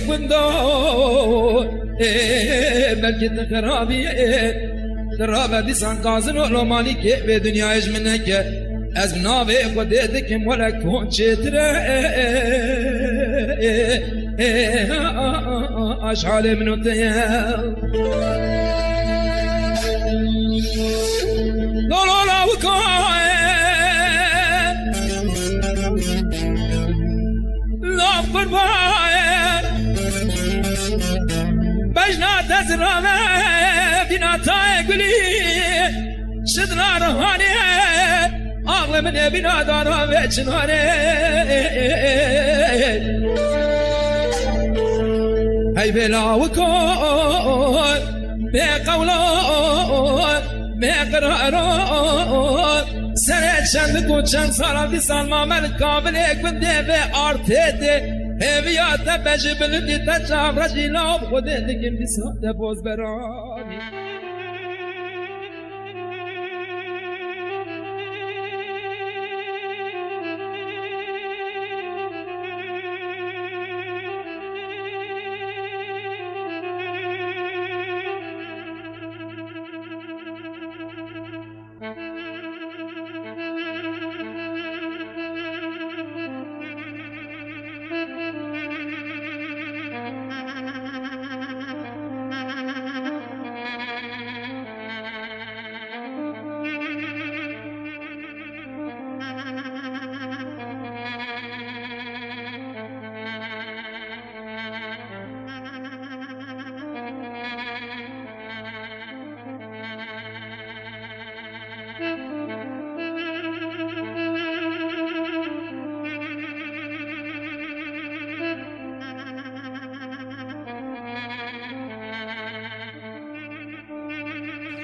گندو بلکه تخرابی درابه دیسان قازن و لومانی که به دنیایش منه که از ناوه خود دکم ولک کن چتره اشعال منو تیل دولا وکای لا قربای بجنا تزرامه بنا تای گلی شدنا روحانی آغل من بنا دارا وچنانه هی بلا وکن به قولان به قراران سر چند دو چند سالا دی سالما من کامل یک بنده به آرته ده همیات بجی بلندی تجاب رجی لاب خوده دکم دی ساده باز برانی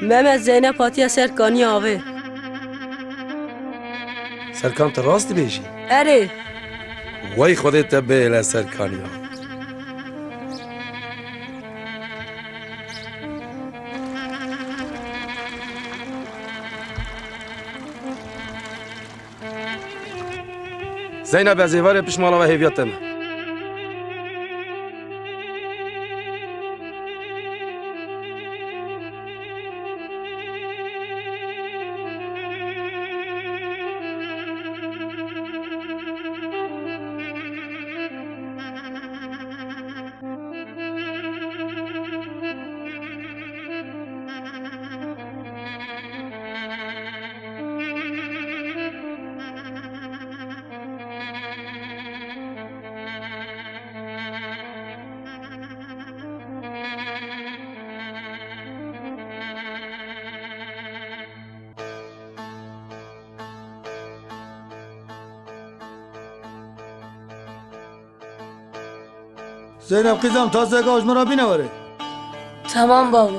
Mehmet Zeynep Hatiye Serkan'ı abi. Serkan te rast dibêjî? Erê. Wey Xwedê te bêle Serkanî. Zeynep ez ê verê pişmala ve hêviya te me. Zeynep kızım taze kavuşmara bineveri. Tamam baba.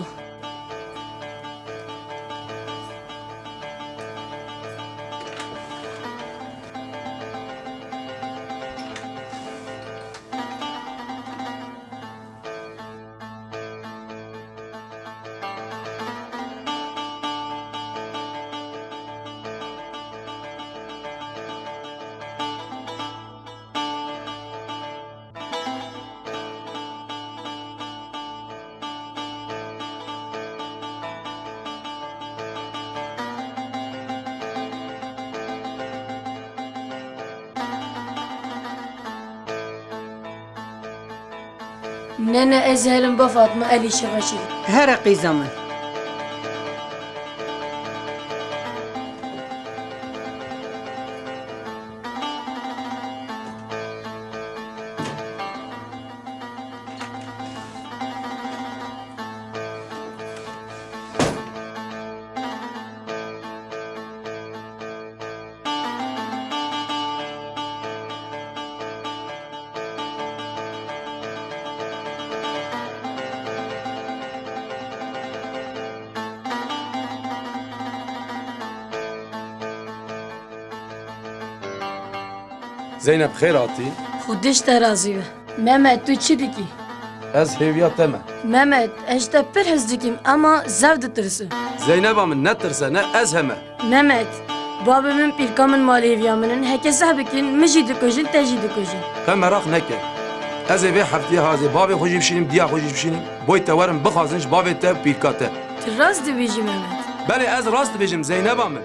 Nene ezherim ba Fatma Ali şaşır. Her kıyzamın. Zeynep xêr hatî? Xudiş terazi ve. Mehmet tu çi dikî? Ez hêviya te me. Mehmet ez te pir hez dikim ama zev ditirsin. Zeyneba min netirse ne ez heme. Mehmet babamın pirkamın malî eviya minin heke zeh bikin min jî dikujin te jî dikujin. Te merak neke. Ez ê vê hefteyê hazê bavê xwe jî bişînim, diya xwe jî bişînim. Boy te werim bixwazin ji bavê te pîrka te. Tu rast dibêjî Mehmet. Belê ez rast dibêjim Zeyneba min.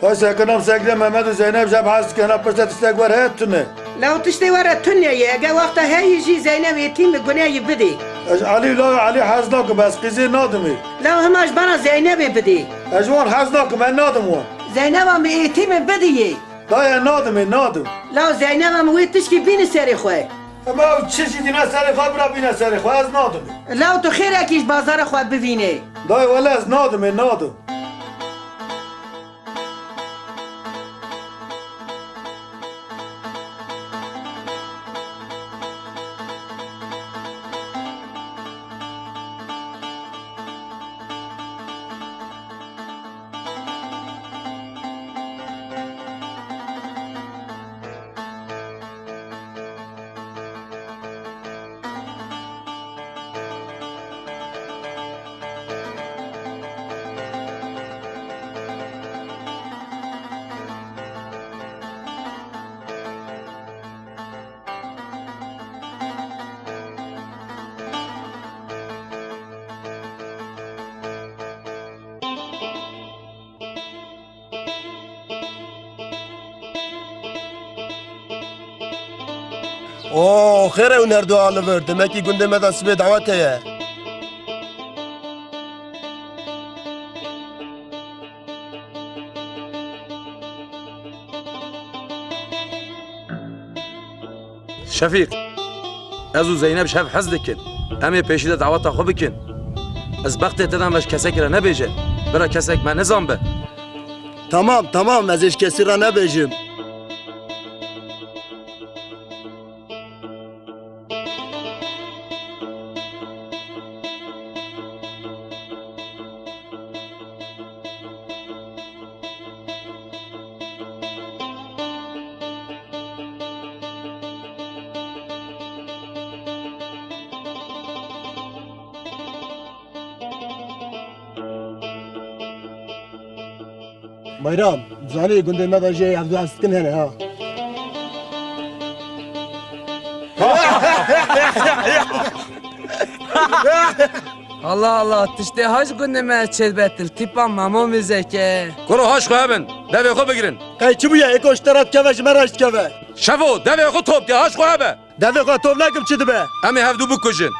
تا سکنم سکره محمد و زینب جب حس کنه پشت تستگوار هیت تونه لو تشتي ورا التنيا يا جا وقتها هي يجي زينب يتيم الجناي بدي اج علی لا علی حز ناکم بس قیزی نادمی لو هماش بنا زينب بدي اجوان حز ناکم من نادم وان زينب ام يتيم بدي دایا نادمی نادم لو زينب ام ويتشكي بين سري خوي اما چشی دینا سر خواه برا بینا سر خواه از نادمی لو تو خير اكيش بازار خو ببيني دای ولی از نادمی نادم اوه خير اون هر دو آلور دمکی گنده مدن سبه دعوته یه Şefik, ez û Zeynep şev hez dikin. Em ê pêşî de daweta xwe bikin. Ez bextê te dan veş kesekê re nebêje. Bira kesek me nizan be. Tamam ez hiç kesi ra nebejim. Bayram, zani günde meden şey yaptı astkın hene ha. Allah Allah tişte haç gündeme çelbettir tipa mamo müzeke. Kuru haş xwe bin, devê xwe bigirin. Kayçı bu ya, eko iştarat keve jmeraş keve. Şevo, devê xwe top diye haş xwe hebe. Deve ko tovlakim çıdı be. Em ê hevdû bikujin.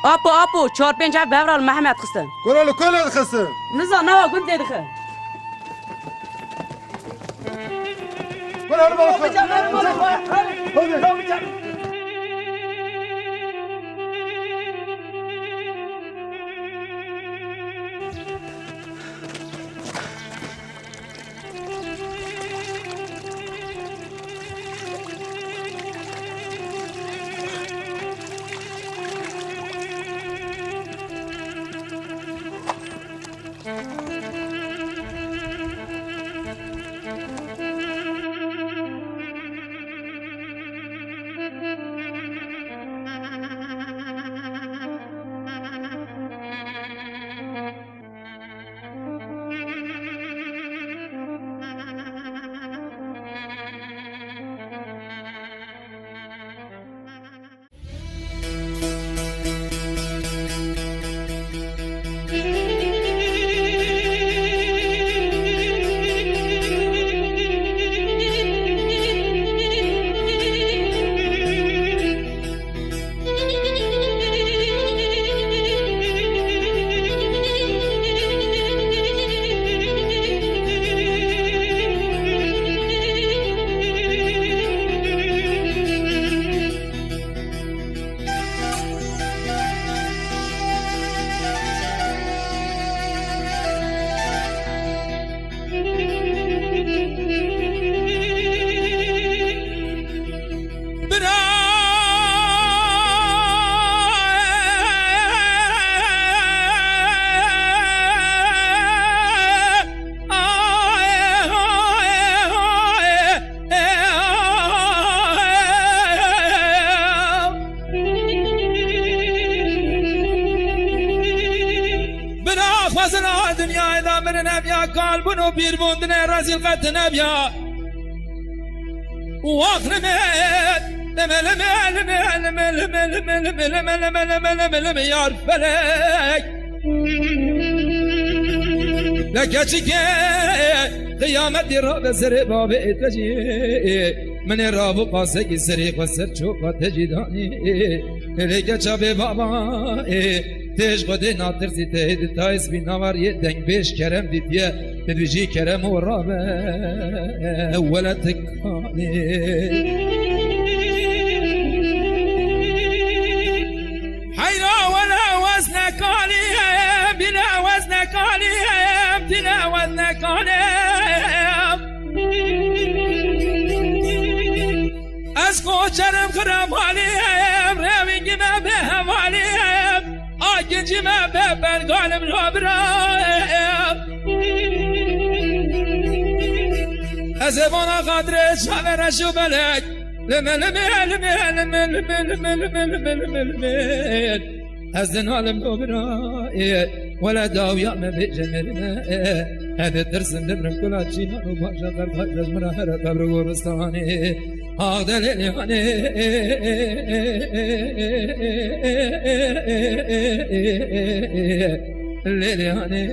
Apo, 4-5 ev bevral Mehmet kısın. کلاله کلاله خسته Nizam ne var gün dedik. کلاله بالا من نبیا قلبون و بیر بوندن رزیل قط نبیا واخر مل یار فلک لکچی که قیامتی را به سر باب اتجی من را و قاسه کی سری قصر چوکا تجیدانی لکه چابه بابا تیش خودی ناترسی تهید تایس بی نوار یه دنگ بیش کرم دیدیه بدویجی کرم و رابه ولا تکانی حیرا ولا وزنك عليهم بلا وزنك عليهم بلا وزنك عليهم اسكو شرم خرم عليهم رامي ما بهم عليهم اجنج ما بهم قالم الابراهيم ازبونا قدر شاور شو بلك أزن عالم دوبرا ولا داوية ما بجمرنا هذا ترسم دمرم كل عشينا وباشا قرب حجز مرا هرا قبر ورستاني هذا للياني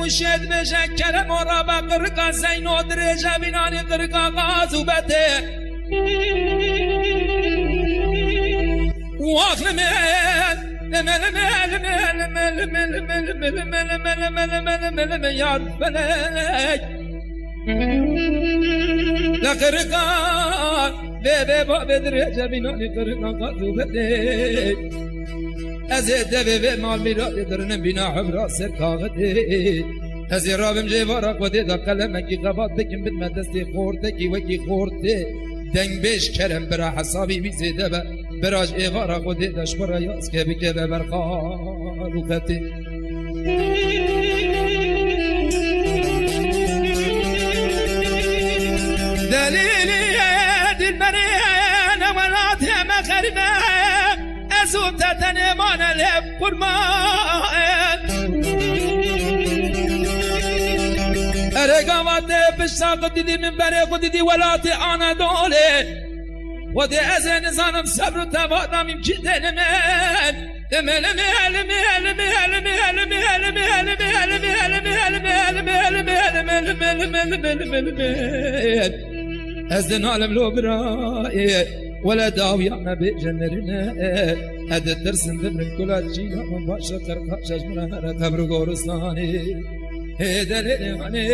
مشهد بشك كرم ورابا قرقا زينو درجة بناني قرقا غازو بته واخر من يا فلك لقرقا بيبي بابي درجة بناني قرقا غازو بته ازید به مال میراد درنم بنا حبر سر کاغده از رابم جوارا خودی دا قلم کی قباد بکن بدم دستی خورده کی وکی خورده دنگ بیش کرم برا حسابی میزیده براج ایوارا خودی داش برا یاز که بکه به برخال و خطی دلیلی دل مرین ولات مخربه زود تنمان لب قرمان ارقامات بشاق دیدی من بره خود دیدی ولات آنا دوله و دی از نظانم صبر و توانم امکی از دن عالم لو برای ولا داوية ما بجمرنا هذا ترسم ذمن كل جينا مباشر ترقى شجمنا هذا قبر قورستاني هذا للياني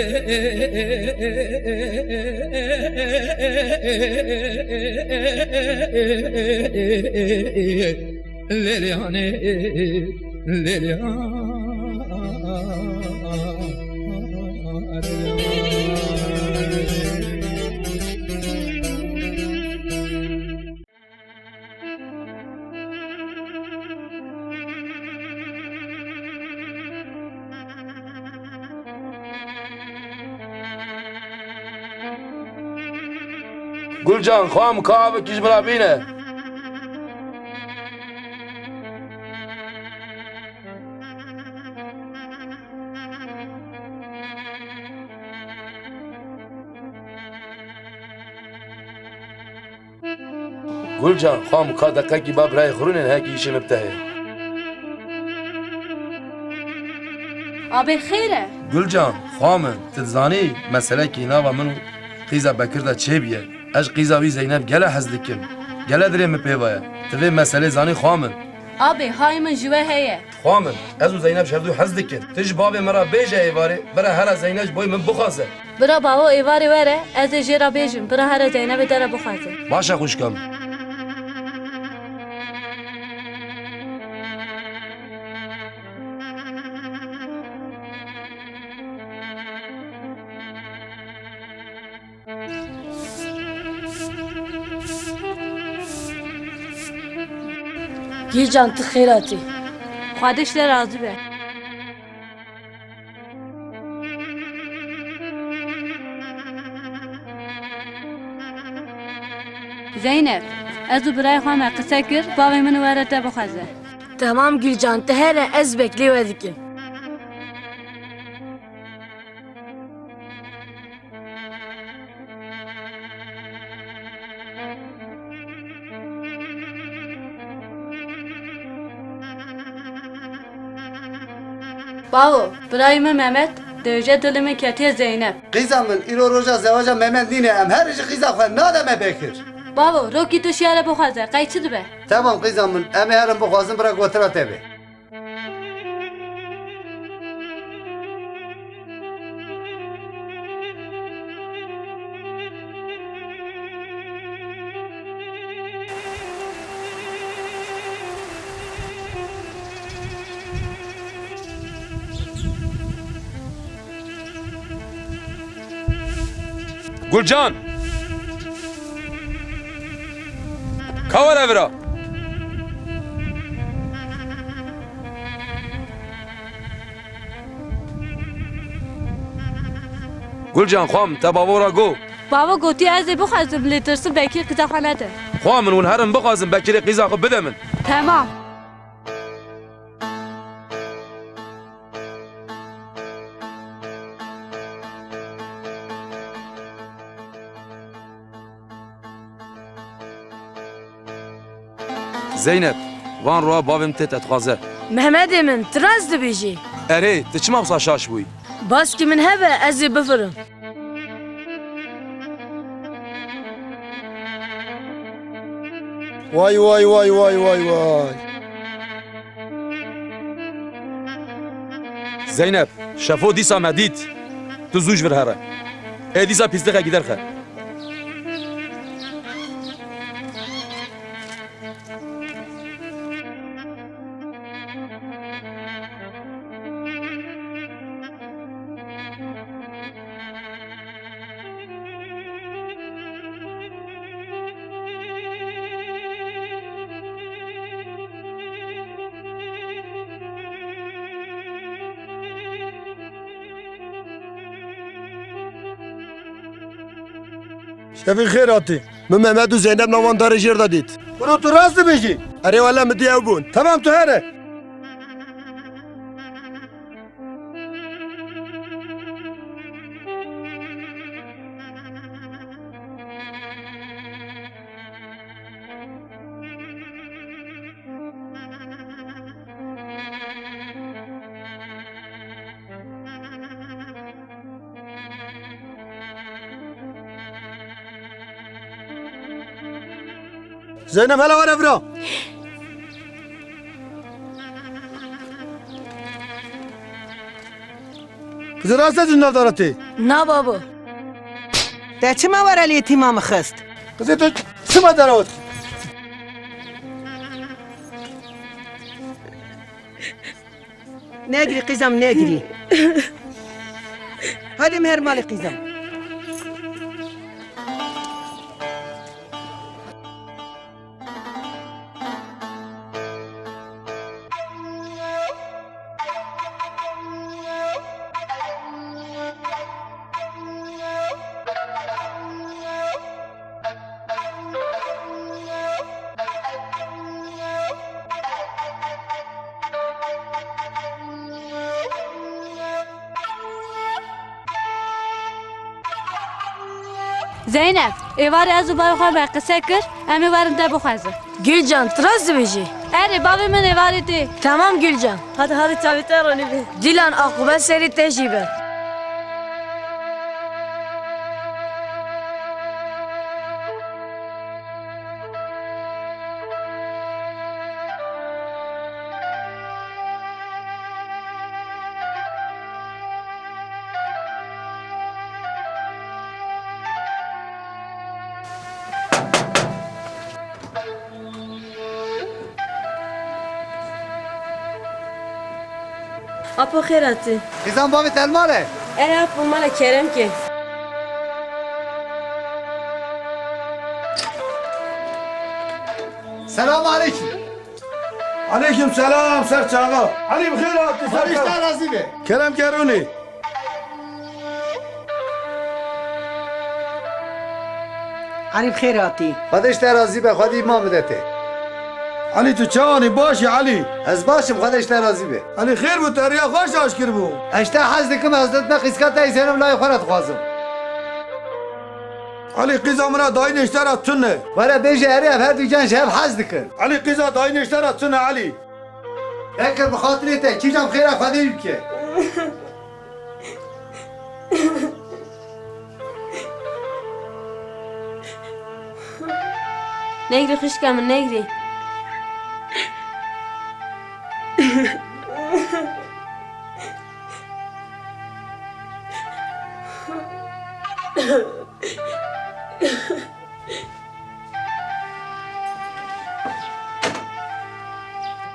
للياني للياني گلجان خواهم کعبه کش برا بینه گلجان خواهم که دقیقی کی باب رای خورونین هکی ایشم ابتهی Abi xeyre. Gülcan, xamın, tedzani, mesele ki nava min qîza Bekir de çêbiye. Ez qîza wî Zeynep gele hez dikim. Gele dirê min pêvaya. Tivê mesele zanî xamın. Abi hayımın jüve heye. Xamın, ez û Zeynep şevdû hez dikin. Tij bavê me ra bêje êvarê, bira here Zeynep boy min bixwaze. Bira bavo evari vere, ez de jêra bêjim. Bira here Zeynep'e dere bixwaze. Başa xuşkam. Gilcan tu xêratî. Xwadeş de razı be. Zeynep, ez û birayê xwe me qise kir, bavê min were te bixwaze. Tamam Gilcan te here ez beklê we dikim. Bavo, birayê min Mehmet, dewje dilê min ketiye Zeynep. Qîza min îro roja zewaca Mehmet nîne em her jî qîza xwe nademe Bekir. Bavo, rokî tu şiyare bixwaze, qeyçi dibe. Tamam qîza min em ê herin bixwazin bira gotira tevê. Gülcan! Kavar evra! Gülcan, xwam, te bavora go. Bavo gotiye ez ê bixwazim lê tirsin Bekir qîza xwe nede. Xwa min hûn herin bixwazin Bekirê qîza xwe bide min. Tamam. Zeynep, van roya bavêm tê te dixwaze. Mehmedê min tiraz dibêjî. Erê, tu çima wisa şaş bûyî? Baskî min hebe ez ê bifirim. Vay vay vay vay vay vay. Zeynep, şefo dîsa me dît. Tu zûj vir here. Ê dîsa pîstixê giderxe. Şefik xêratî. Min Mehmet û Zeynep navandarê jêr da dît. Bunu tu rast dibêjî. Erê wele min diyew bûn. Tamam tu here. Zeynep hele var evra. Kızı rast edin navdaratı. Na babo. Te çima were lê tîma min xist? Kızı tu sıma daravut. Negirî qîzam negirî. Hadi em her malê qîzam. Zeynep, evarê ez û bavê xwe me qise kir, em ê werin te bixwazin. Gilcan tiraz dibêjî. اره بابا من evare Tamam Gülcan. hadi çavite roni bir. Dilan akıbet seri tecrübe. Apo khairati. Kızım babi telmale. Ere apo mala kerem ki. Selam aleyküm. Aleyküm selam Serç ağa. Ali bخير attı Hadi Serç. işte razı be. Kerem Keruni. علی بخیر آتی Hadi işte razı be. Hadi imam edete. Ali tu çani başı Ali. Az başım hadi işte razı be. Ali خير bu teriya hoş aşkır bu. İşte hazdikim hazretme kıskata izenim la yukarı tıkazım. Ali kız amına dayın işler attın ne? Valla beje eri her dükkan şey hep hazdikin. Ali kıza dayın işler attın ne Ali? Bekir bu hatırı te. Kicam khira hadi ülke. Negri kışkamın negri.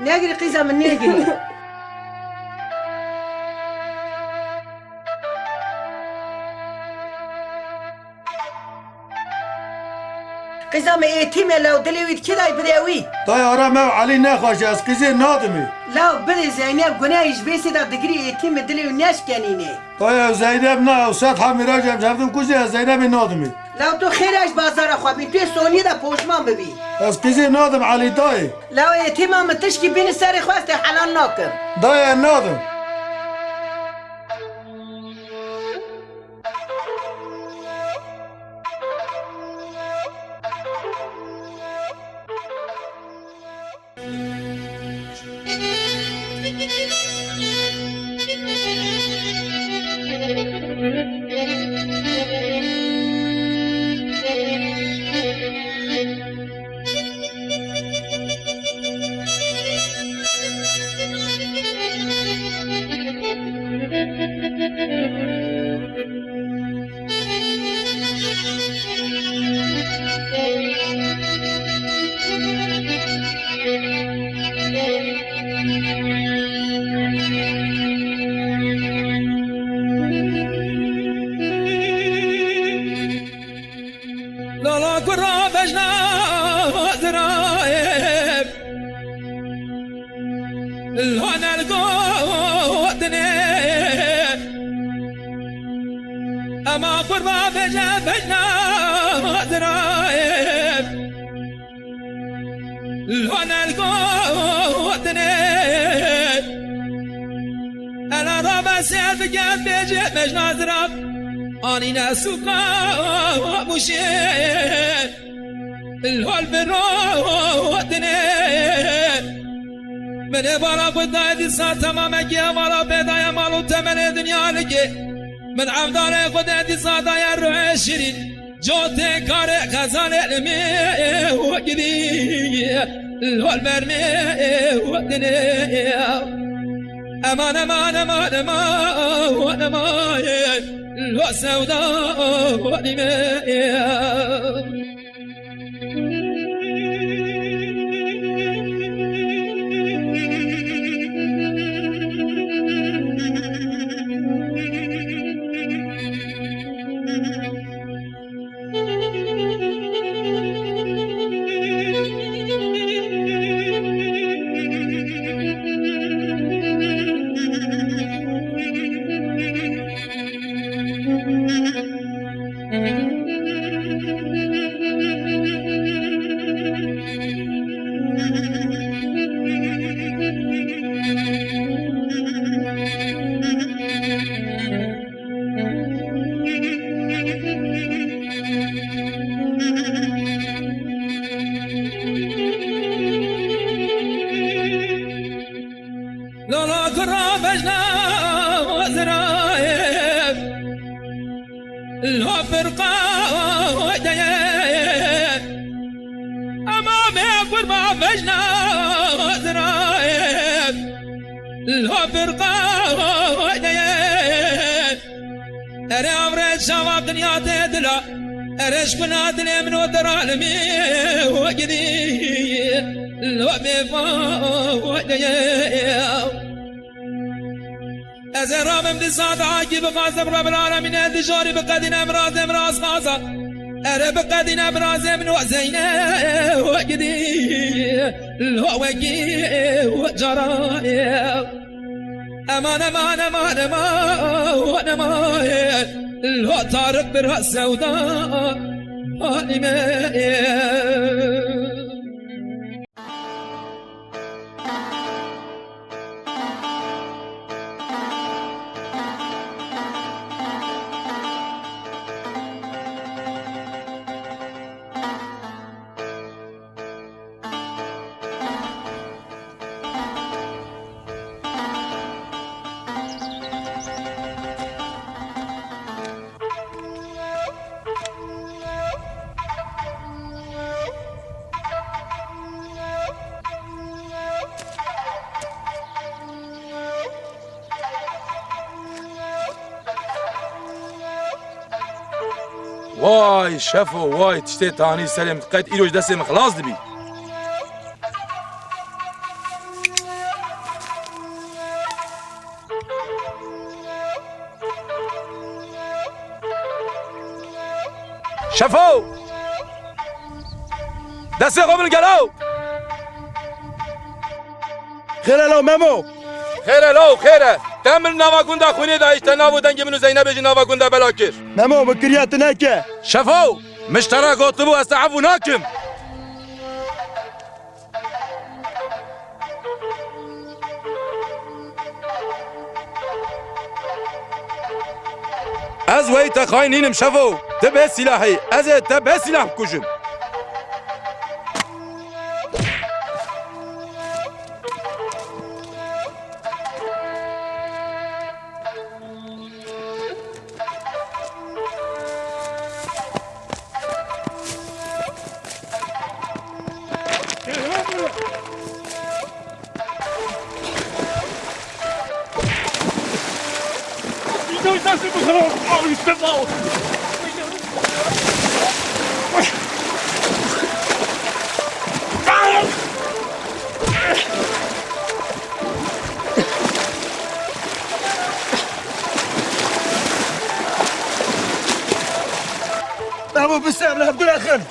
نگری قیزم نگری قیزم ایتیم لو دلیوید کدای بدوی Dayı ara mev Ali ne hoş kızı ne adı mı? لو بده زینب گناهش بیسی دا دگری ایتیم دلیو نشکنینه Dayı Zeynep ne? Usat Hamiracem cevdim kuzey Zeynep'in ne adı mı? لو تو خیرش بازار خوابی توی سونی دا پوشمان ببی Az kızı ne adım Ali dayı? لو ایتیم هم تشکی بین سر خواسته حلال ناکم Dayı ne adım? لالا کرا بجنا زرايب الهنا القوتني اما قربا بجنا زرايب الهنا القوتني انا رابع سيد بجد بيجي مجنا زراب أني ناسوكا مشيت الهول برودني من برا بداية صار تماما كي برا بداية مالو تمن دنيا لكي من عبدال قدرتي صار يا روح شيرين جوتي كاري خزانة المي وقدي الهول برمي ودني أمان أمان أمان أمان أمان الوسوداء ودماء كرا بجنا وزرايب الفرقة وديب أمامي قربا بجنا وزرايب الفرقة وديب أري أمرت شباب دنيا تدلا أريش كنا دلي من ودر عالمي وجدي الوبي وديب أزرا من دسات عاجب قاسم رب العالمين انتشاري بقدين امراض خاصة أرى بقدين امراض من وزينة وجدي الهوكي وجرايا أمان أمان أمان أمان أمان الهو طارق برأس سوداء واي شفو واي تشتي تاني سلم قد إيروج دسم خلاص دبي شفو دسي قبل قالو خير لو ممو خيره لو خيره تعمل نوا كوندا خوني دايش تناو دنج منو زينب جي نوا كوندا بلاكر ممو بكريات ناكا شفو مشترى قطبو استعفو ناكم از ويتا خاينين مشفو تبه سلاحي از تبه سلاح كوجم ممو بالسلام لها بدون أخن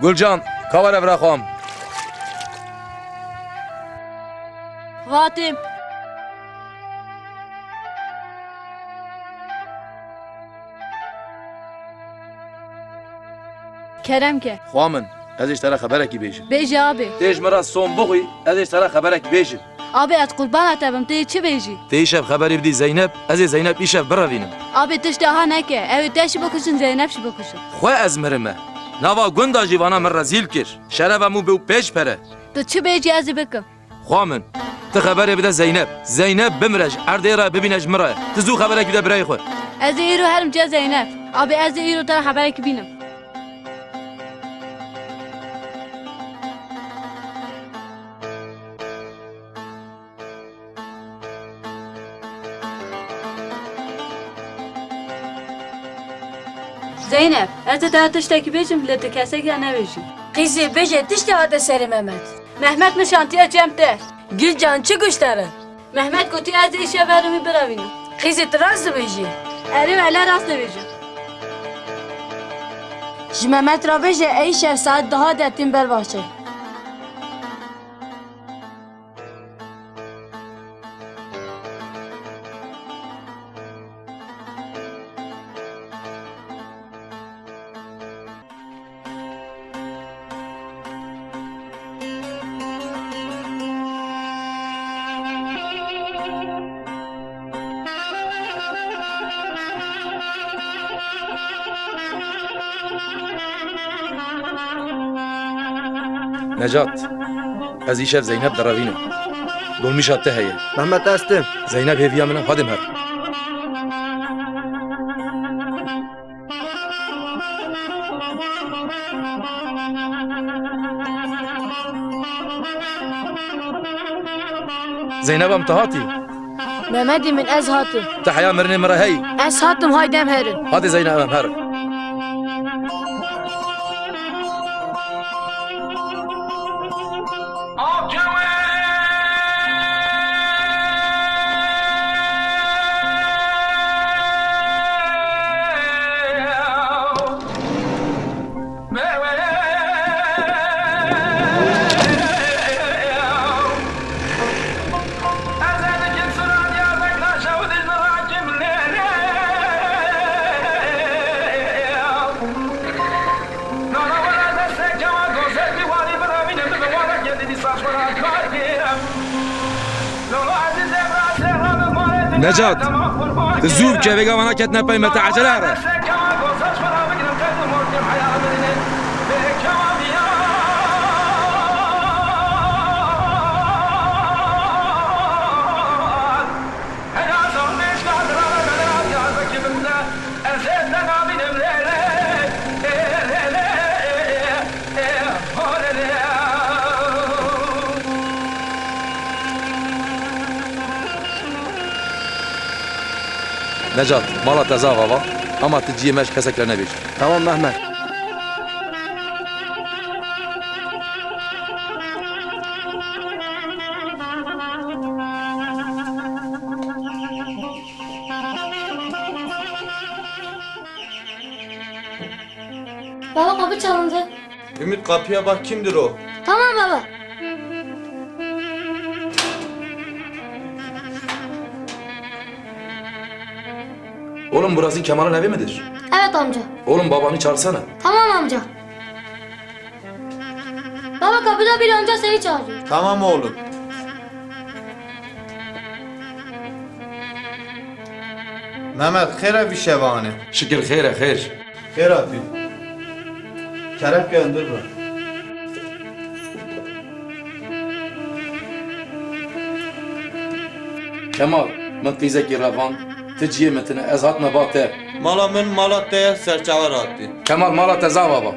گلجان کاور افراخام Vatim. Kerem ke. خوامن از اشترا خبرکی بیشم Beji abi. تیج مرا سوم بخوی از اشترا خبرکی بیشم Abi et kurban etebim tu çi bêjî? Te îşev xeberê bidî Zeynep, ez ê Zeynep îşev biravînim. Abi tiştê ha neke ew te şi bikuşin Zeynep şi bikuşin. Xwe ez mirime. Nava gunda jîvana min rezîl kir. Şereva mû bê û pêş pere. Tu çi bêjî ez ê bikim. Xwe min. Ti xeberê bide Zeynep. Zeynep bimire ji erdê re bibîne ji min re. Ti zû xeberek bide birayê xwe. Ez ê îro herim ce Zeynep. Abi ez ê îro te re heberekî bînim. Zeynep, ez de daha tiştekî bêjim lê tu kesekî nebêjî. Qîzê bêje tiştê hate serê Mehmet. Mehmet mi şantiye cem te? Gülcan çi guştere? Mehmet gotu ez ê îşe berîmî biravînim. Qîzê tu rast dibêjî. Erim ele rast dibêjim. Ji Mehmet re bêje ey şev saet daha detîn berbaşe. Necat, ez îşev Zeynep diravînim. Dolmîşa te heye. Mehmet estim. Zeynep hêviya min e, hadim her. Zeynep em te hatî. Mehmetî min ez hatım. Te heya mirinê me re hey. Ez hatım haydem herin. Hadi Zeynep em her. Necat, zû bike vêga wana ketine pey me te ecele here. Necat, mala te zava va, ama tu ciyê me ji kesekle nebêj. Tamam Mehmet. Baba kapı çalındı. Ümit kapıya bak kimdir o? Tamam baba. Oğlum burası Kemal'in evi midir? Evet amca. Oğlum babanı çağırsana. Tamam amca. Baba kapıda bir amca seni çağırıyor. Tamam oğlum. Mehmet khera bir şevane. Şükür xeyre xeyr. Khera pi. Kerek göndür bana. Kemal, min qîzekî revan, tu ciyê me tune, ez hatme ba te. Mala min Malatya'ya serçavar attı. Kemal mala te zava va.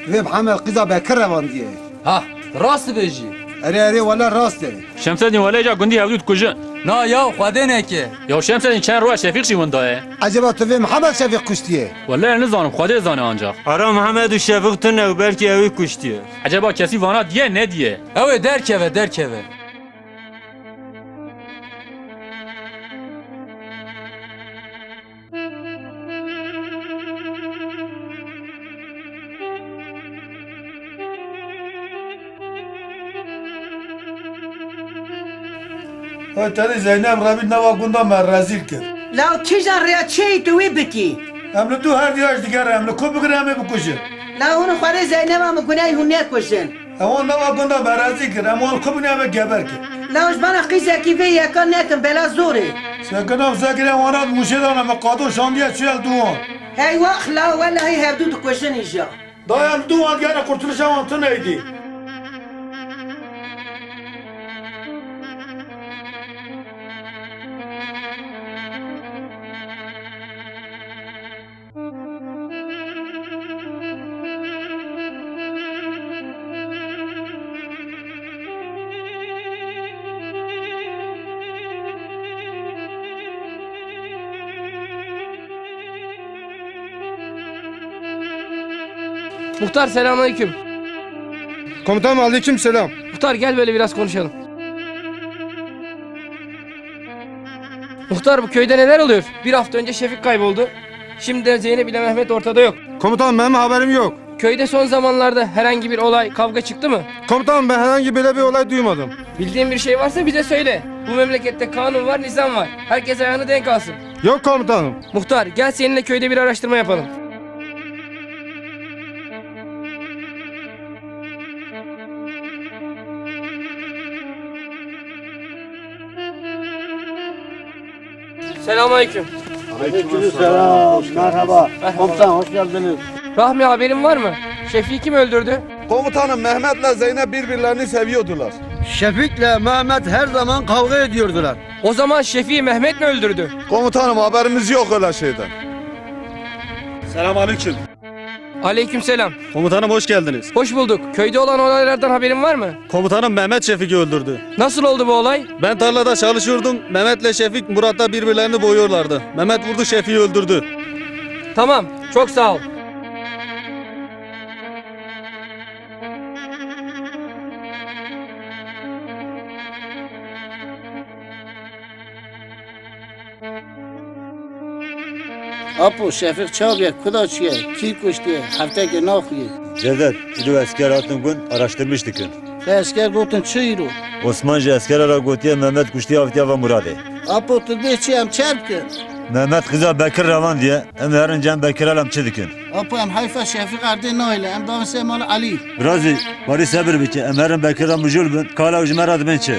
Ve Muhammed kıza bekir revan diye. Ha, rast bêjî. Ere valla rast dedi. Şemsedin weleca gundî hevdû dikujin. Na ya, xwedê neke. Ya Şemsedin çend roya Şefîq jî winda ye. Acaba tu ve Muhammed Şefik kuştiye. Welahi nizanim Xwedê zane ancak. Ara Muhammed û Şefik tune û belkî ew ê kuştiye. Acaba kesî vana diye ne diye? Ew ê derkeve derkeve. O tadı Zeynep Rabi nava gunda me rezil kir. La kijan rya çey tu wê bikî. Em li tu her diyaş digere em li ku bigire em ê bikujin. La hûn xwarê Zeynep am gunayê hûn nekujin. Em wan nava gunda me rezil kir. Em wan ku bine em ê geber kir. La ji bana qîzekî vê yekan nekin bela zorê. Sekinom sekire wanat muşedan em qadû şandiye çuyel duwan. Hey wax la wellahî hevdû dikujin îja. Dayam duwan gene kurtuluşa wan tu neydi. Muhtar selamünaleyküm. Komutanım aleyküm selam. Muhtar gel böyle biraz konuşalım. Muhtar bu köyde neler oluyor? Bir hafta önce Şefik kayboldu. Şimdi de Zeynep ile Mehmet ortada yok. Komutanım benim haberim yok. Köyde son zamanlarda herhangi bir olay, kavga çıktı mı? Komutanım ben herhangi böyle bir olay duymadım. Bildiğin bir şey varsa bize söyle. Bu memlekette kanun var, nizam var. Herkes ayağını denk alsın. Yok komutanım. Muhtar gel seninle köyde bir araştırma yapalım. Selamünaleyküm. Aleykümselam. Merhaba. Komutan hoş geldiniz. Rahmi haberin var mı? Şefik'i kim öldürdü? Komutanım Mehmet'le Zeynep birbirlerini seviyordular. Şefik'le Mehmet her zaman kavga ediyordular. O zaman Şefik'i Mehmet mi öldürdü? Komutanım haberimiz yok öyle şeyden. Selamünaleyküm. Aleykümselam. Komutanım hoş geldiniz. Hoş bulduk. Köyde olan olaylardan haberin var mı? Komutanım Mehmet Şefik'i öldürdü. Nasıl oldu bu olay? Ben tarlada çalışıyordum. Mehmet'le Şefik Murat'la birbirlerini boyuyorlardı. Mehmet vurdu Şefik'i öldürdü. Tamam. Çok sağ ol. Apo Şefik çabiye kudaçiye ki kuştiye hafta ki nakhiye. Cevdet, İdu esker hatın gün araştırmıştık. Esker gotun çıyru. Osmanlı esker ara gotiye Mehmet kuştiye avtiya ve Murad'e. Apo tudbe çiyem çerpkin. Mehmet kıza Bekir Ravan diye hem yarın Cem Bekir alam çıdıkın. Apo em hayfa Şefik ardı naile em davet semal Ali. Brazi, bari sabır biçe hem yarın Bekir alam mücül bin kala ucmer adı bençe.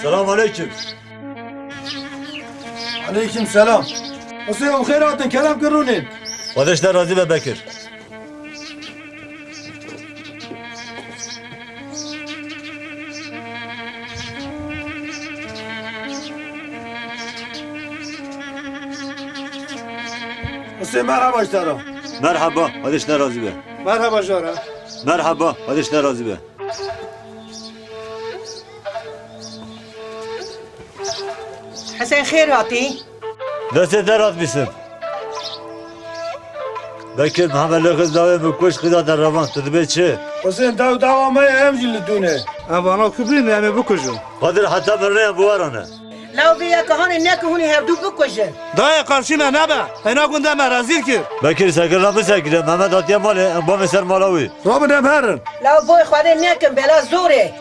Selamünaleyküm. Aleyküm selam. Asıl khairatın kelam kırınin. Kardeşler Razi ve Bekir. Asıl merhaba işlerim. Merhaba kardeşler Razi Bey. Merhaba Jara. Merhaba kardeşler Razi Bey. Hesen xêr hatî. Desteler atmışsın. Bekir Muhammed'le kız davet mi kuş kıza da ravan tüdübe çi. Asıl davamaya hem jildune. Bana kübrin yani bu kuşun. Kadir hatta birine bu var ona. La vê yekanê nekin hûn hevdû bikujin. Daya karşıma ne be? Hena günde me rezil ki. Bekir sakın ramı sakire Mehmet atiye mali emba meser malawi. Robin em herin. La boy xwarê nekin bela zorê.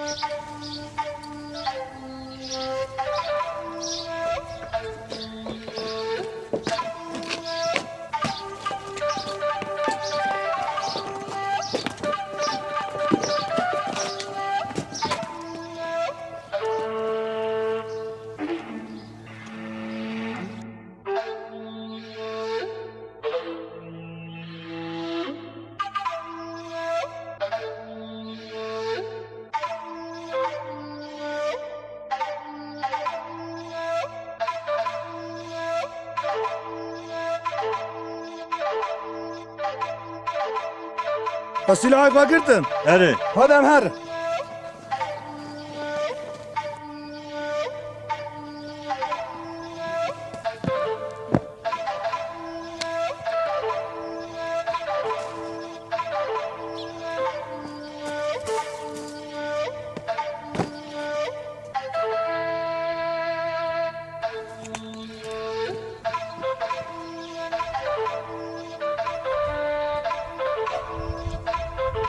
Silahı bakırdın. Eri. Hadi em her.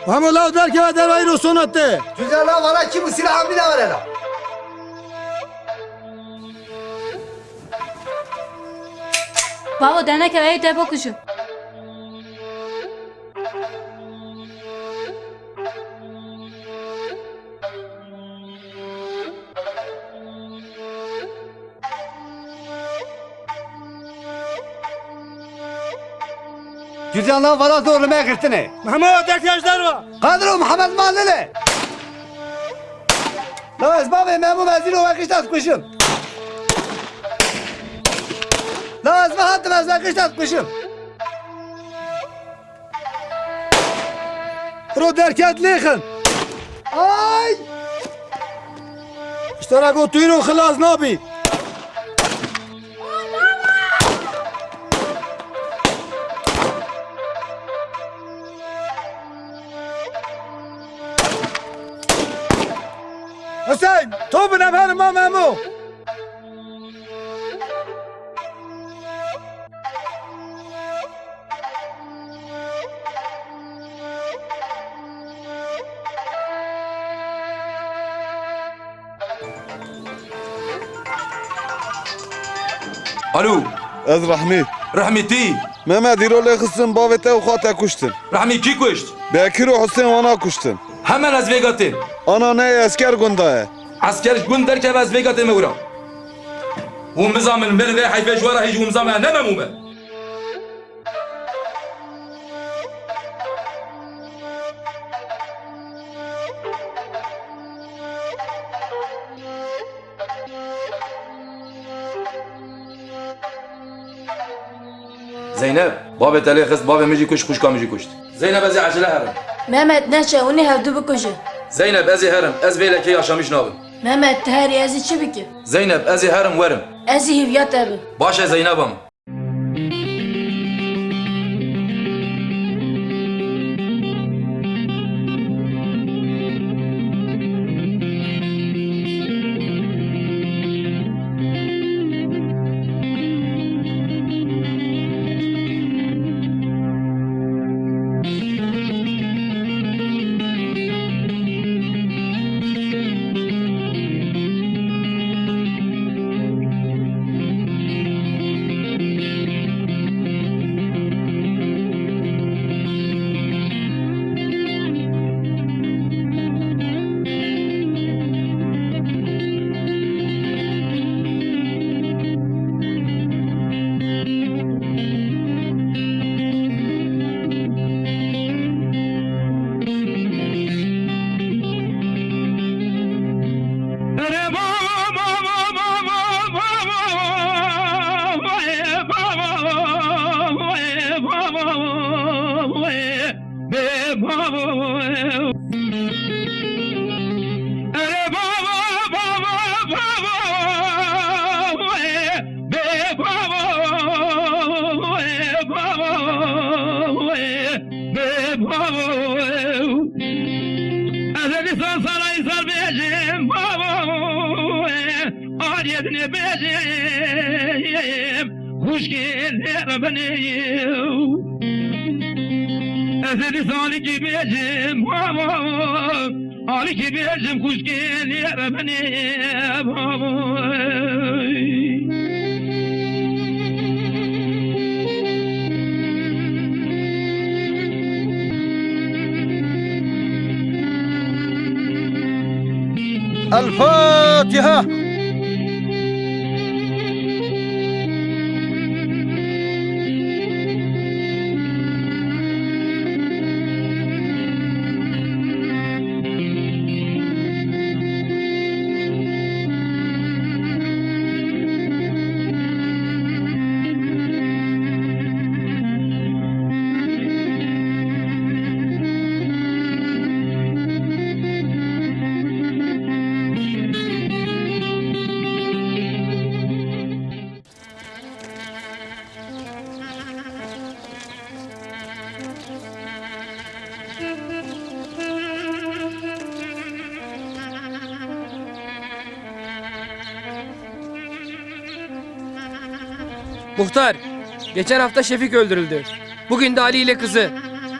Ama la derken adamı Rusun attı. Güzel lan valla ki bu silahın bir de var hele. Babo denek eve de bakışı. Güzel lan valla doğru mu kırtını? Mehmet arkadaşlar var. Kadro Muhammed Mahalleli. La ezbabı memur mezini o kışta tutmuşum. La ezbabı hattı mezini kışta tutmuşum. Ro derket lehın. Ay! İşte o tuyru خلاص nabi. Hüseyin, topun efendim ha memur. الو Ez Rahmi. رحمتي Mehmet İrol'e kızsın bavete ukhate kuştun. رحمي كي كشت Bekir o Hüseyin ona kuştun. همن از فيغاتين Ana ne esker gundaya. عسكر شكون دركب از فيغاتين مورا ومزامن من غير حيفاش ورا هيجي ومزامن انا موما زينب بابا تالي خص بابا ميجي كش خوشكا ميجي كشت زينب ازي عجله هرم Mehmet neçe onu hevdu bikujı. زينب ازي هرم از فيلك يا شامش نابم Mehmet tehri ezi çi biki. زينب ازي هرم ورم Ezi hiviyat ebi. باشا زينبم الفاتحة. Muhtar, geçen hafta Şefik öldürüldü. Bugün de Ali ile kızı.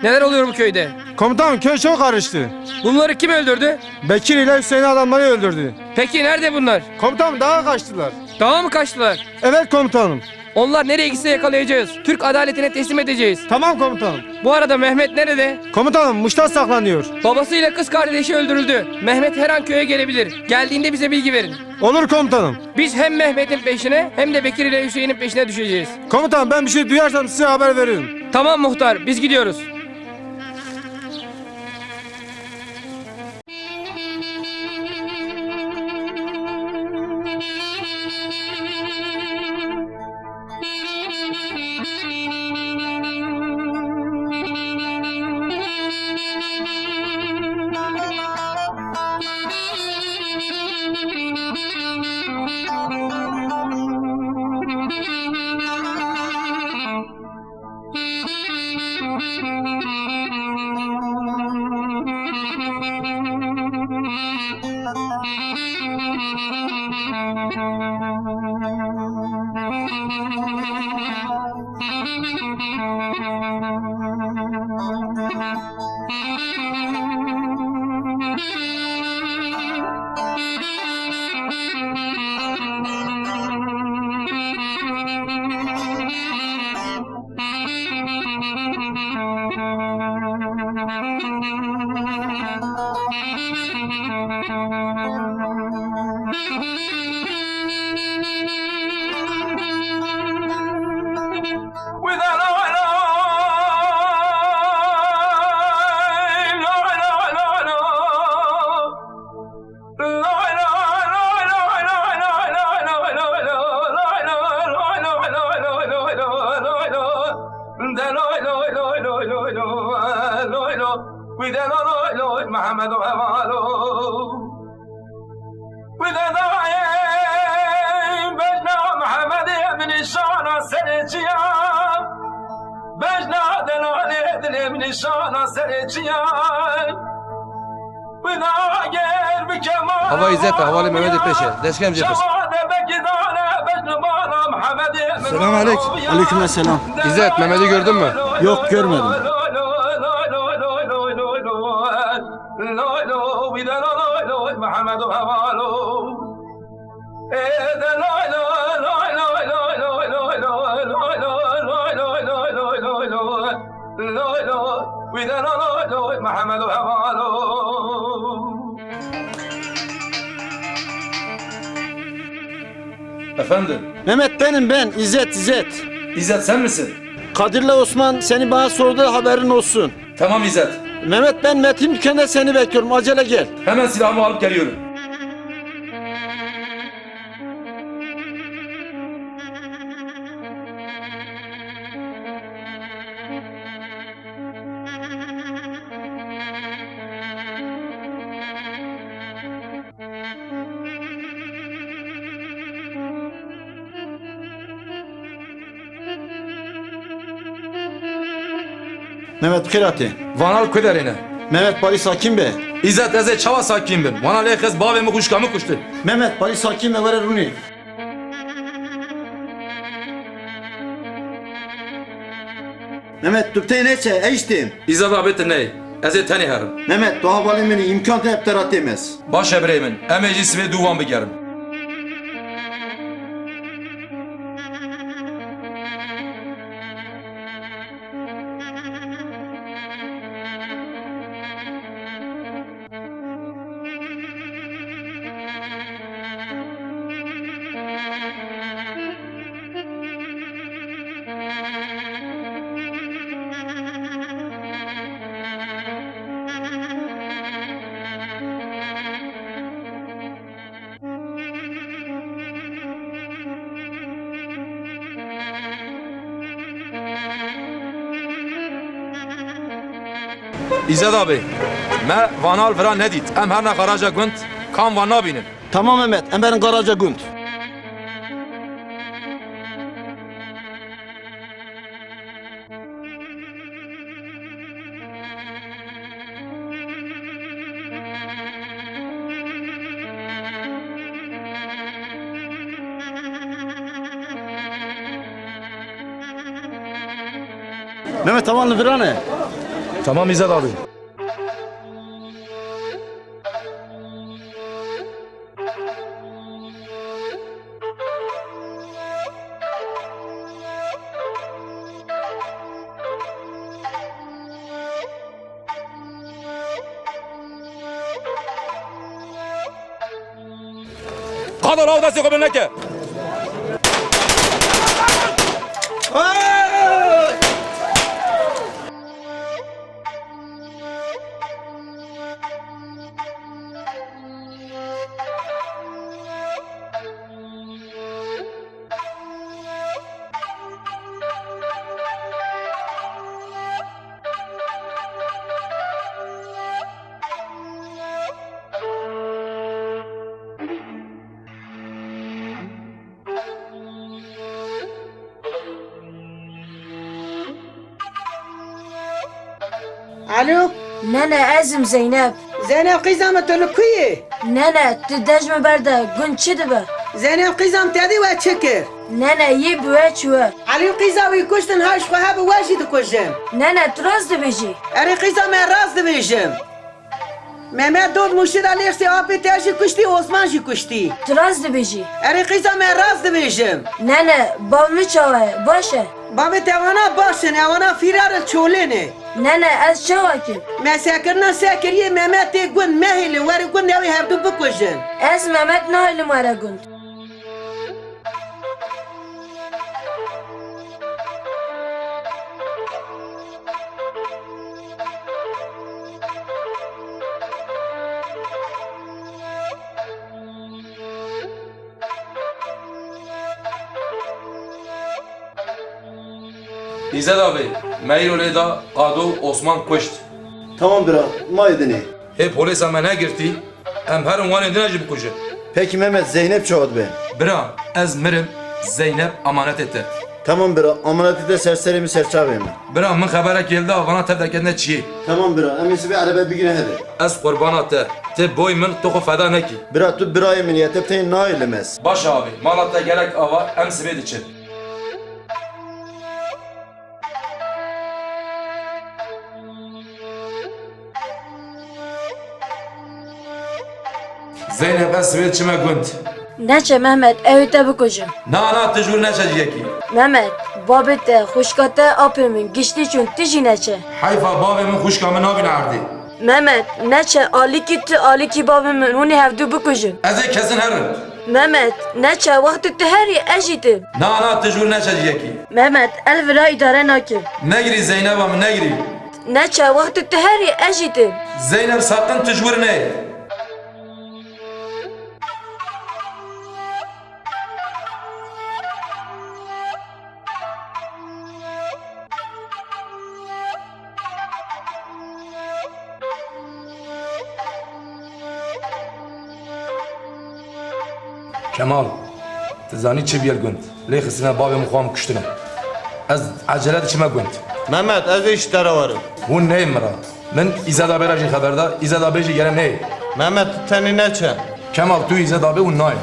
Neler oluyor bu köyde? Komutanım köy çok karıştı. Bunları kim öldürdü? Bekir ile Hüseyin adamları öldürdü. Peki nerede bunlar? Komutanım dağa kaçtılar. Dağa mı kaçtılar? Evet komutanım. Onlar nereye gitse yakalayacağız. Türk adaletine teslim edeceğiz. Tamam komutanım. Bu arada Mehmet nerede? Komutanım Muş'ta saklanıyor. Babasıyla kız kardeşi öldürüldü. Mehmet her an köye gelebilir. Geldiğinde bize bilgi verin. Olur komutanım. Biz hem Mehmet'in peşine hem de Bekir ile Hüseyin'in peşine düşeceğiz. Komutanım ben bir şey duyarsam size haber veririm. Tamam muhtar, biz gidiyoruz. Hava İzzet Havali Mehmet Peşe. Deşkem cephesi. Selam aleyküm. Aleyküm selam. İzzet Mehmet'i gördün mü? Yok görmedim. Efendim? Mehmet benim ben. İzzet. İzzet sen misin? Kadir'le Osman seni bana sordu haberin olsun. Tamam İzzet. Mehmet ben Metin dükkanda seni bekliyorum. Acele gel. Hemen silahımı alıp geliyorum. Mehmet Kırati. Vanal Kuderine. Mehmet Paris Hakim Bey. İzzet eze çava sakin bin. Vanal ekhez bavemi kuşkamı kuştu. Mehmet Paris Hakim Bey var Runi. Mehmet dükte neçe eştim. İzzet abi ne? Eze teni herim. Mehmet doğa balimini imkan hep terat demez. Baş ebreyimin. Emecisi ve duvan bigerim. İzzet abi, me vanal vran nedit. Em her ne karaca günt, kan vanna binin. Tamam Mehmet Emer'in Karaca Günt. Mehmet Havanlı Virane. Tamam İzzet abi. Hadi lav desti kabul neke. Alo? Nene ezim Zeynep. Zeynep kızam tülküyü. Nene tu dejme berde gün çi dibe. Zeynep kızam tedi ve çekir. Nene yî buwe çûye. Ali kıza ve kuştun haş kuha bu vajid kuşum. Nene tu rast dibêjî. Eri kıza me raz dibêjim. Mehmet Dod Muşir Alexi apê te jî kuştî Osman jî kuştî. Tu rast dibêjî. Eri kıza me raz dibêjim. Nene bav min çawa baş e. Bavê te evana başin evana firar çolêne. Nene ez çawa kim? Me sekirina sekiriye Mehmet tê gund mehêle weri gund ew ê hevdû bikujin. Ez Mehmet nahêlim were gund. İzzet abi, Meyrol'e da Kado Osman kuşt. Tamam bira, ma edini. Hep polis amene girdi. Hem her unvan edine jib kuşu. Peki Mehmet Zeynep çoğud ben. Bira, ez mirim Zeynep amanet etti. Tamam bira, amanatı da serserimi serçaveyim. Bira, min xebere geldi avana tevdeketine çiğ. Tamam bira, emisi bir araba bir güne hedi. Ez kurbana te, te boy min toku feda neki. Bira tu birayı min yetep teyin nailemez. Baş abi, malatta gerek ava em sibed için. Zeynep ez sibed çime gund. Neçe Mehmet ew te bikujin. Na tecrübe neçeciyeki. Mehmet babê te xuşka te apê min giştî çûn tu jî neçe. Hayfa babê min xuşka min nabîne erdê. Mehmet neçe alîkî tu alîkî babê min hûnê hevdû bikujin. Ez ê kesin herim. Mehmet neçe wextê tu herî ez jî tim. Na tecrübe neçeciyeki. Mehmet el vira îdare nakim. Negirî Zeynep'a min negirî. Neçe wextê tu herî ez jî tim. Zeynep sakın tecrübe ne. Kemal, tizani çi biyel gund. Lê xisine bavê min xwam kuştine. Ez acele diçime gund. Mehmet ez işlere varım. Hûn neyê mira. Min İzzet abê jî xeberda, İzzet abê jî gerem neyê. Mehmet teni neçe? Kemal tu İzzet abê hûn nayê.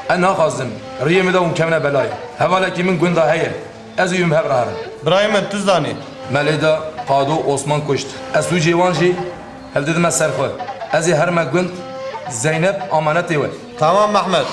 En naxazdim. Riyê me de hûn kemine belayê. Hevalekî min gunda heye. Ez ê yûm hev rahirim. Brahim tu zanî. Melê de Kado Osman kuşt. Ez wî cêwan jî hevdidime ser xwe. Ez ê her me gund Zeynep amanetê we. Tamam Mehmet.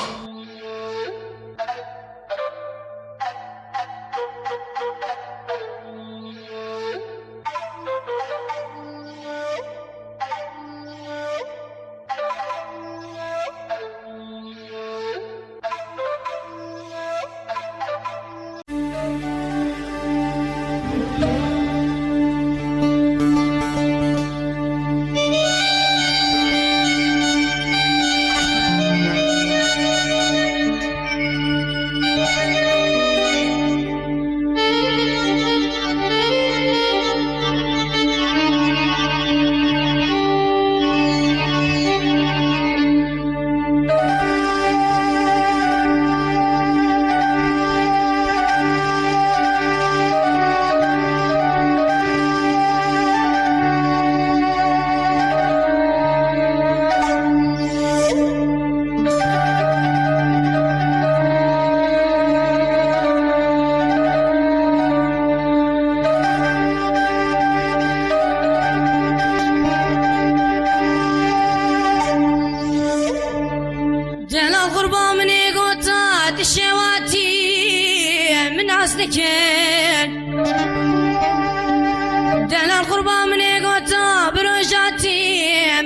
دلال قربان منی گوتا بروجاتی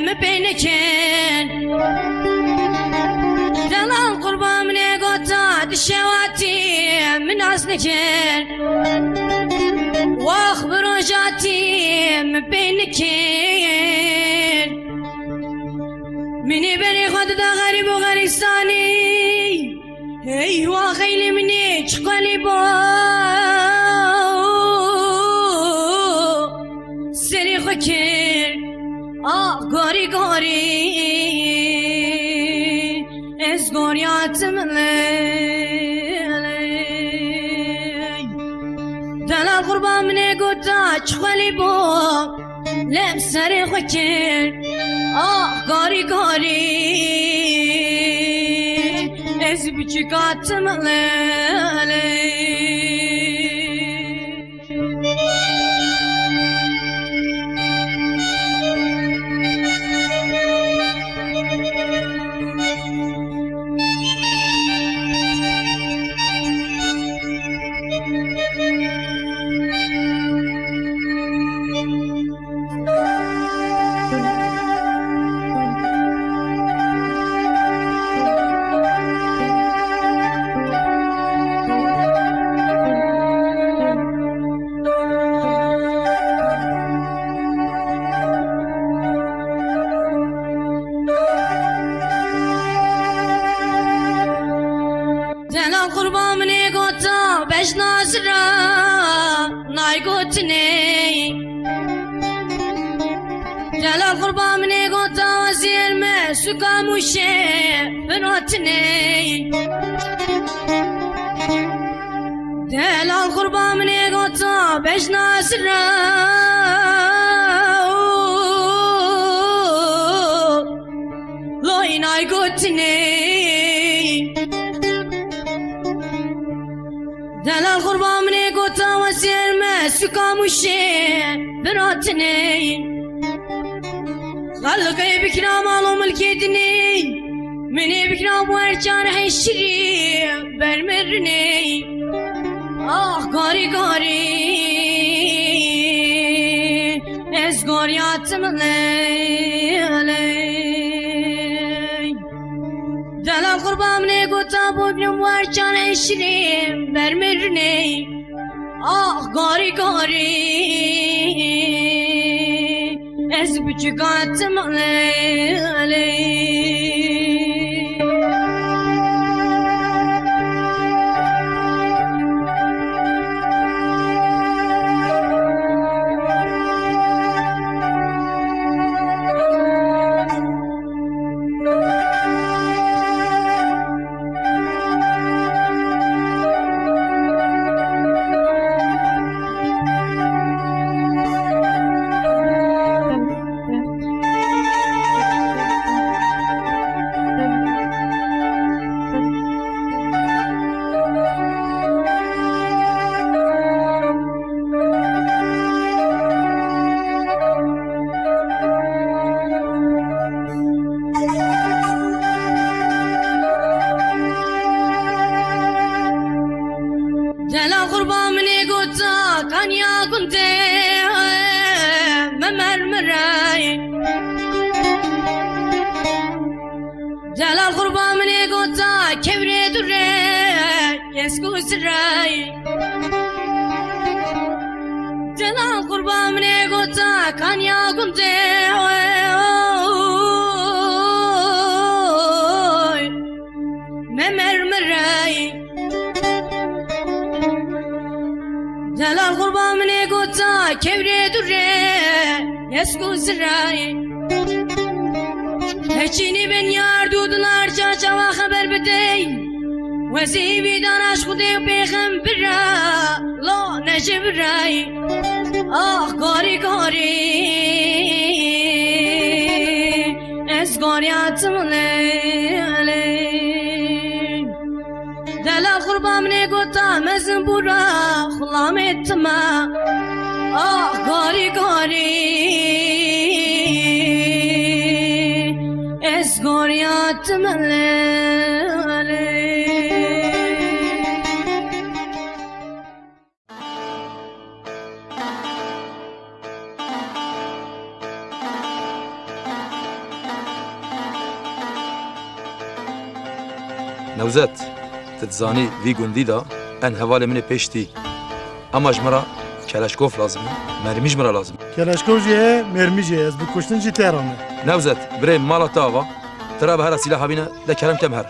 مبینکن دلال قربان منی شواتي من أصلكن واخبر جاتي من بينكن مني بني خد دا غريب وغريستاني ايوا خيلي مني تشقلي بو سري خكر غوري غوري از غورياتم دلال قربان مني قوتا تشقلي بو لم سري خكر غوري غوري از بچكاتم دلال قربان مني قوتا بش ناصرا ناي قوتني دلال قربان مني قوتا وزير ما سكا مشي بنوتني دلال قربان مني قوتا بش ناصرا لوي ناي قوتني دلال قربان مني قوتا وزير ما سكا مشي بنوتني خلقي بكرا معلوم الكيدني مني بكرا بوارجان حيشري برمرني غاري غاري از غارياتم دلال قربان مني قوتا بوبنم وارجان حيشري برمرني غاري غاري از بچكاتم دلال قربان مني قوتا كان يا كنت ممرمراي دلال قربان مني قوتا كبري دري يسكو سراي دلال قربان مني قوتا كان يا كنت ممرمراي دلال قربان مني قوتا كبري دري يسكو سراي هچيني بن يار دودلار چاچاوا خبر بدي وزيبي داناش خودي بيخم برا لا نجيب راي غاري غاري از غارياتم دلال قربان مني قوتا مزن برا خلامتما غاري غاري از غارياتم نوزات تتزانی وی گندی دا ان حواله من پیشتی اما جمرا کلاشکوف لازم مرمی جمرا لازم Keleşkov jiye, mermi jiye. Ez bu kuştun jî Tehran'ı. نوزت برای مالا تاوا ترى بهر سلاح بينا ده كلام كم هر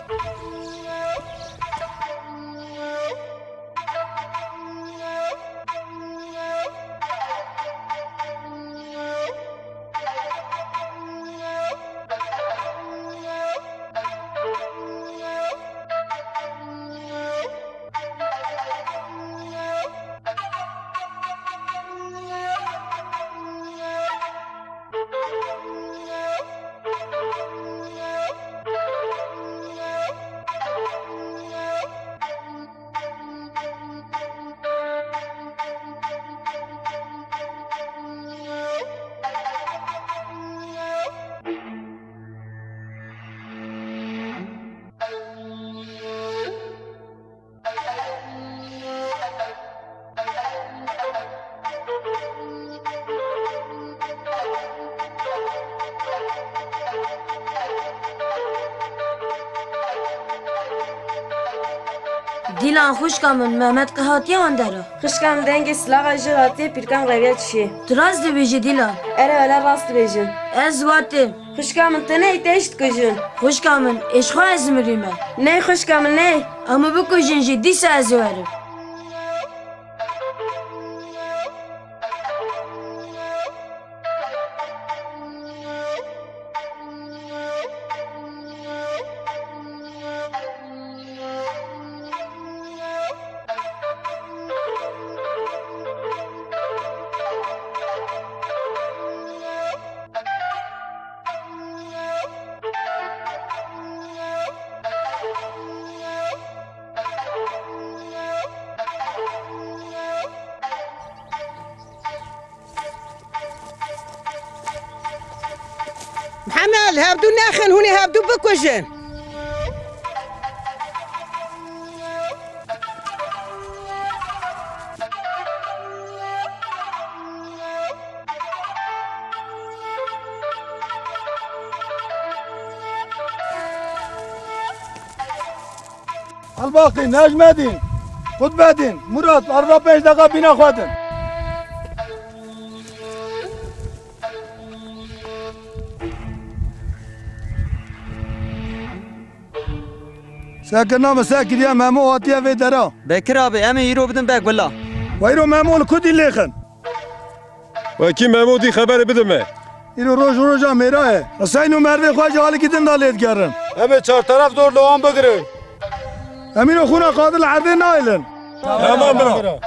دیلان خوش کامن محمد که هاتیه آن داره Xışkam denge silaha jihati pirkan reviya çişi. دراز دی بیجی دیلان Ere öyle rast bejin. از واتم Xışkamın tene iteşt kujun. خوش کامن اشخوا از مریمه Ne xışkamın ne? اما بکشین جی دیسه از ورم محمد هبدو نخن هوني هبدو بكوشن Al Necmettin, Kutbettin, Murat, araba 5 dakika bina koydun. ساكن نام ساكن يا مامو هاتيا في درا Bekir abi emi yiro bidin bek valla. ويرو مامو الكودي ليخن وکی محمودی خبر بده me. يرو روجا ميرا حسين مروي خواجه حالي كدن داليت كارن Evet çar taraf doğru loğan bıgırın. امين اخونا قاضي العرضين نايلن Tamam bro.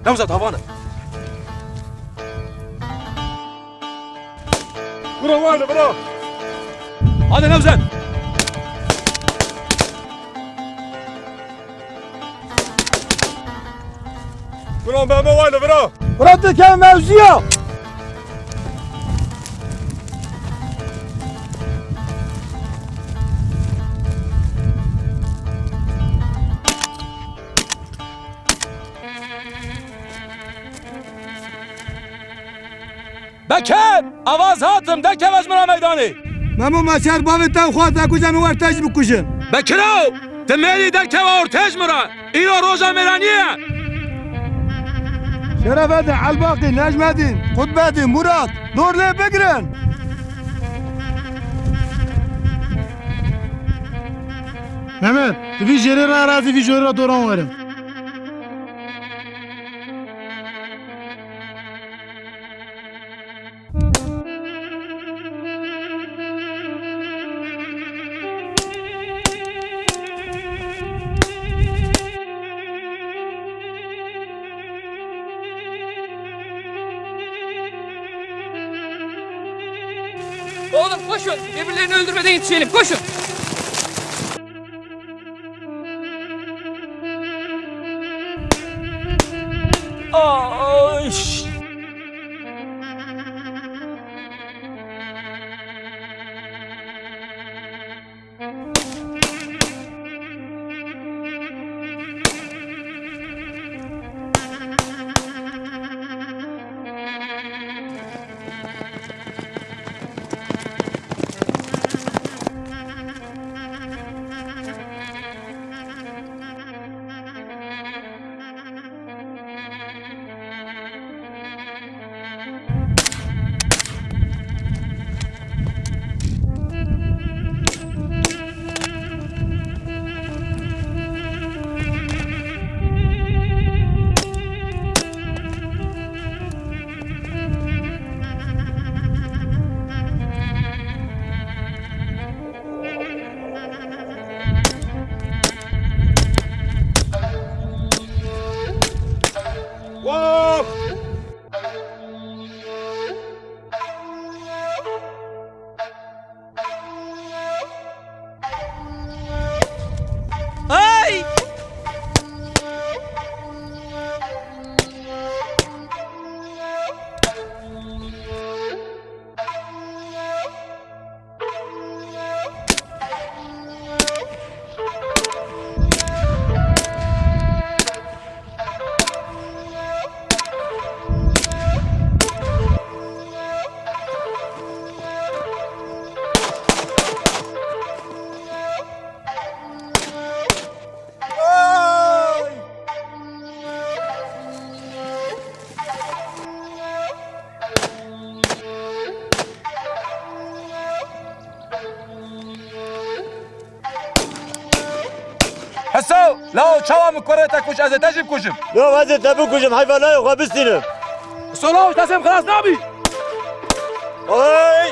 نوزت هوانه Bro var bro. هذا نوزت Bro Memo var bro. ورد كان موزية بکر آواز هاتم دکه وجمرا میدانی ممو مچر باوی تا خواه تا کجا میورتش بکشن بکرو تمیری دکه و ارتج مرا ایرا روژا میرانیه شرف edin Albaki, Necmettin, Kutbettin, Murat Nurlu'yu begirin Mehmet, bir jere arazi bir jere doran verin. Oğlum koşun. Birbirlerini öldürmeden yetişelim. Koşun. Ay. Ay! حسو لا چاوا مکره تکوش از تجیب کشم لا وزن تبو کشم حیوانای خواه بستینم سلاوش تسیم خلاص نبی آی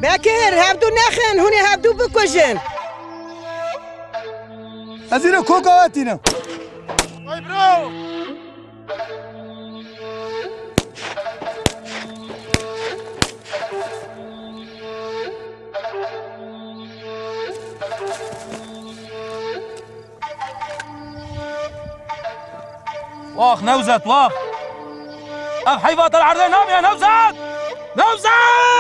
بکر هفدو نخن هونی هفدو بکشن از این کوک آتینم آی برو واخ نوزت واخ اب حيوات العرضين نام يا نوزت نوزت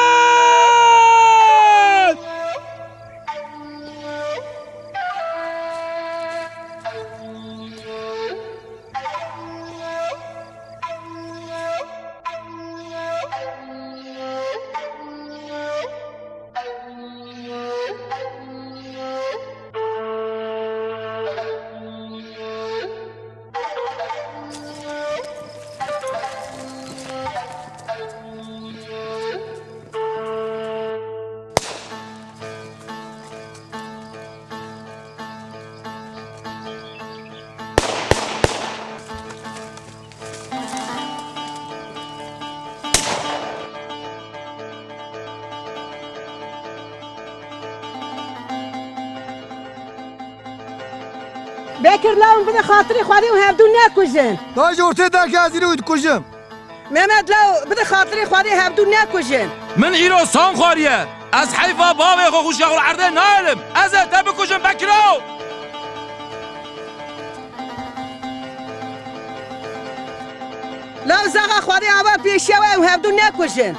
بکر لاون بده خاطری خوادی و هفدو نکشن داش ارته در که از این رو کشم محمد لاو بده خاطری خوادی هفدو نکشن من ایرو سام خواریه از حیفا بابی خوش شغل عرضه نالم از تبی کشم بکرو لاو زاغا خوادی آبا پیشی و هفدو نکشن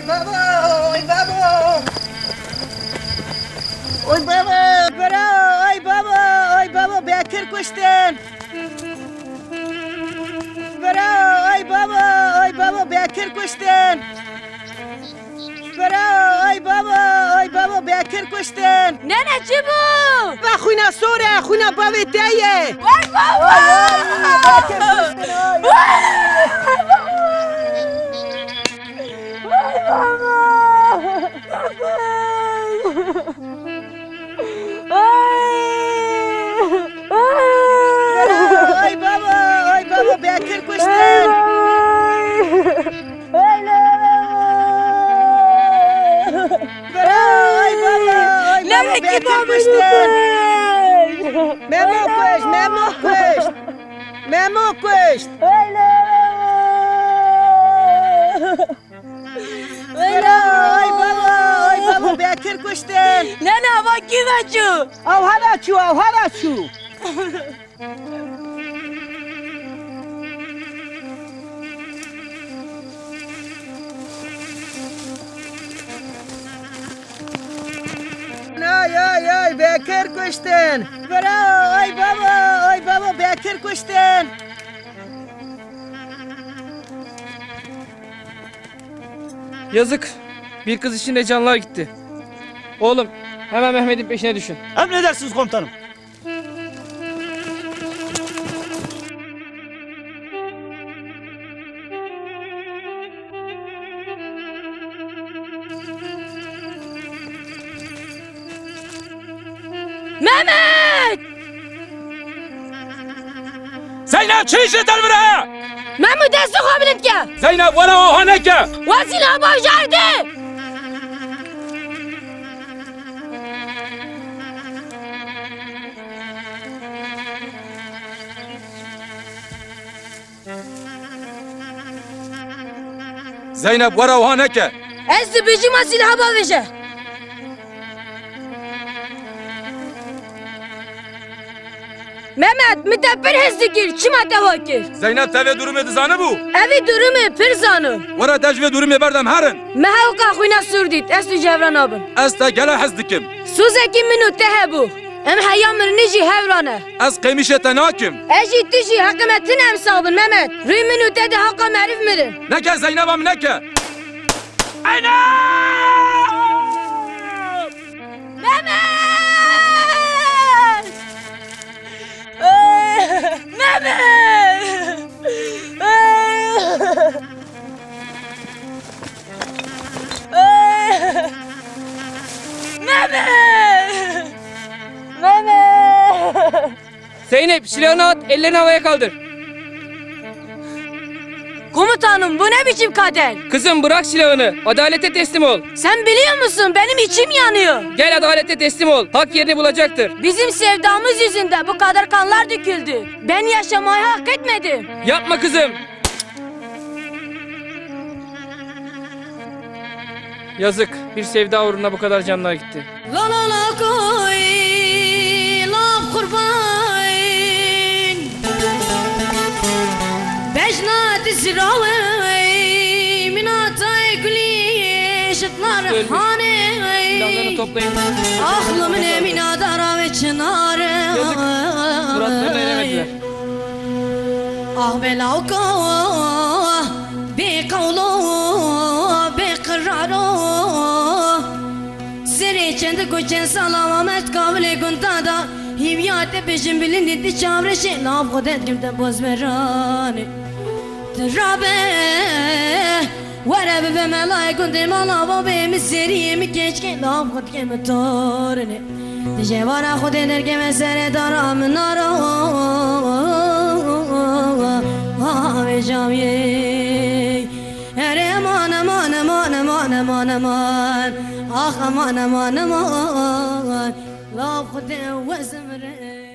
baba, oy baba. Oy baba, bera, oy baba, Bekir kuştun. Bera, oy baba, Bekir kuştun. Bera, oy baba, Bekir kuştun. Nene çi bu? Ve xuna sore, xuna bavetiye. Vay baba! Bekir kuştun, oy. Oy baba, Bekir kuştun. Oy baba, Bekir kuştun. Memo kuş. Memo kuş. Oy baba, Bekir kuştun. Nene bak kime çu? Avhada çu. Oy, Bekir kuştun. Oy baba, Bekir kuştun. Yazık. Bir kız için de canlar gitti. Oğlum hemen Mehmet'in peşine düşün. Emredersiniz komutanım. Mehmet! Zeynep çiğ işi telvire! Mehmet destek habilit ke. Zeynep vana o haneke! Vasile başardı. Zeynep vara o haneke! Ez de bizim asile haber veşe. Mehmet mütebbir hezdikir. Çima tevakir. Zeynep teve durum edizanı bu! Evi durumu pirzanı. Vara tecve durum berdem herin! Mehevka xuyna surdit. Ez de cevran abın. Ez te gele hez dikim! Suzeki minu tehe bu. Em heyamır nici hevrane. Ez qeymişe te nakim! Eji tişi hakimetin emsabın Mehmet. Rüy minu te de hakka merif mirin. Neke Zeynep'am neke! Aynen! Mehmet! Mehmet! Mehmet! Mehmet! Zeynep silahını at, ellerini havaya kaldır. Komutanım bu ne biçim kader? Kızım bırak silahını, adalete teslim ol. Sen biliyor musun benim içim yanıyor. Gel adalete teslim ol, hak yerini bulacaktır. Bizim sevdamız yüzünden bu kadar kanlar döküldü. Ben yaşamayı hak etmedim. Yapma kızım. Yazık, bir sevda uğruna bu kadar canlar gitti. La la la koy, la kurban. Bejnat ziravi, minatay guli, şıtlar hane. Silahlarını toplayın. Aklımın emine dara ve çınarı. Yazık, muratlarını eremediler. Ah belauka, be kavlu, be kırarı. Çende koçen salamamet kavle guntada hiviyate peşin bilindi di çavreşe lav kodet girde bozmerani Trabe Wara be melay gunde malava be miseri mi keçke lav kod ke motorne Deje vara khode nerge mesere daram naro Ave jamiye Ere aman aman aman aman aman aman Ah aman aman aman La khode wazmre